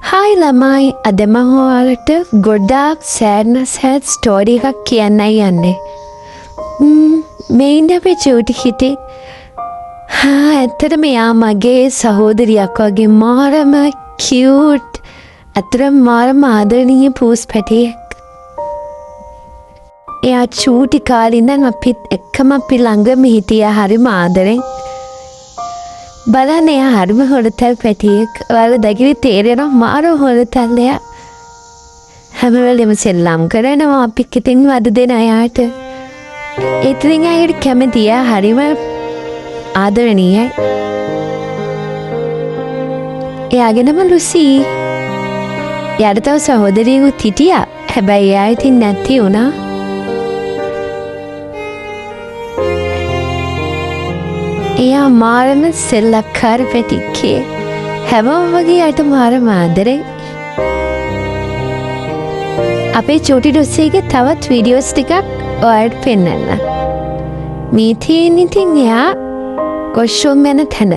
Hi ළමයි, අද මම ඔයාලට ගොඩාක් සෑඩ්නස් හැඩ් ස්ටෝරි එකක් කියන්නයි යන්නේ. මේ ඉන්නේ අපේ චූටි හිටි. ඇත්තටම එයා මගේ සහෝදරියක් වගේ මාරම කියුට්. ඇත්තටම මාරම ආදරණීය පූස් පැටියෙක්. එයා චූටි කාලේ ඉඳන් අපිත් එක්කම අපි ළඟම හිටියා හරිම ආදරෙන්. බලන්න එයා හරිම හොරතල් පැටියෙක්. ඔයාලා දැකලා තේරෙනවා මාර හොරතල් එයා. හැම වෙලෙම සෙල්ලම් කරනවා අපිත් ඉතින් වද දෙන අයට. ඉතින් අයට කැමතියි හරිම ආදරණීයයි. එයාගේ නම ලුසි. එයාට තව සහෝදරියකුත් හිටියා. හැබැයි එයා ඉතින් නැති වුණා. එයා මාරම සෙල්ලක්කාර පැටික්කේ. හැමෝම වගේ අයට මාරම ආදරේ. අපේ චූටි ඩොස්සේගේ තවත් වීඩියෝස් ටිකක් ඔයාලට පෙන්නන්න. මේ තියෙන ඉතින් එයා කොෂ්ෂොම් යන තැන.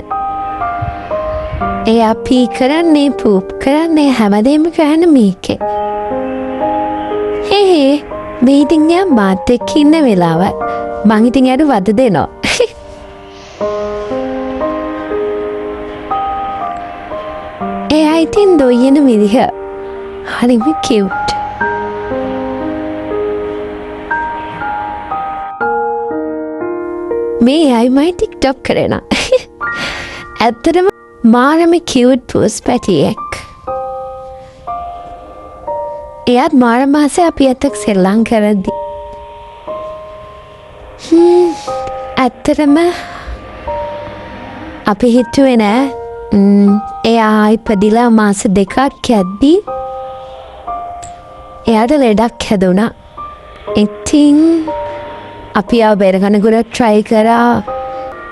එයා පී කරන්නේ පූප් කරන්නේ හැමදේම කරන්න මේකේ. හේ මේ ඉතින් එයා මාත් එක්ක ඉන්න වෙලාවල් මං ඉතින් එයාට වද දෙනවා. එයා ඉතින් දොයියන විදිහ හරිම කියුට්. මේ අයමයි ටික්ටොක් කරන. ඇත්තටම මාරම කියුට් පූස් පැටියෙක්. එයාත් මාරම ආසේ අපි අතක් සෙල්ලම් කරද්දි. ඇත්තටම අපි හිතුවේ නෑ එයා ඉපදිලා මාස 2ක් යද්දී එයාට ලෙඩක් හැදුණා. ඉතින් අපි ආව බේරගන්න ගොඩක් try කරා.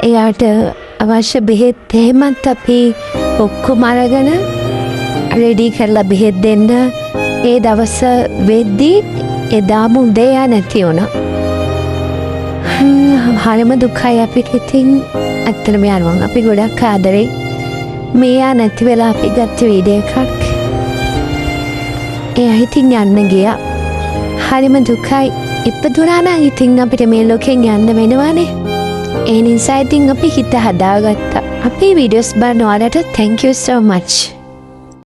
එයාට අවශ්‍ය බෙහෙත් එහෙමත් අපි ඔක්කොම අරගෙන රෙඩි කරලා බෙහෙත් දෙන්න ඒ දවස වෙද්දී එදාම උදේ යා නැති වුණා. හරිම දුකයි අපිට ඉතින්. ඇත්තටම යනවා අපි ගොඩක් ආදරේ. මෙයා නැති වෙලා අපි ගත්ත වීඩියෝ එකක්. එයා ඉතින් යන්න ගියා. හරිම දුකයි. ඉපදුනා නම් ඉතින් අපිට මේ ලෝකෙන් යන්න වෙනවානේ. ඒ නිසා ඉතින් අපි හිත හදාගත්තා. අපේ වීඩියෝස් බලන ඔයාලට thank you so much.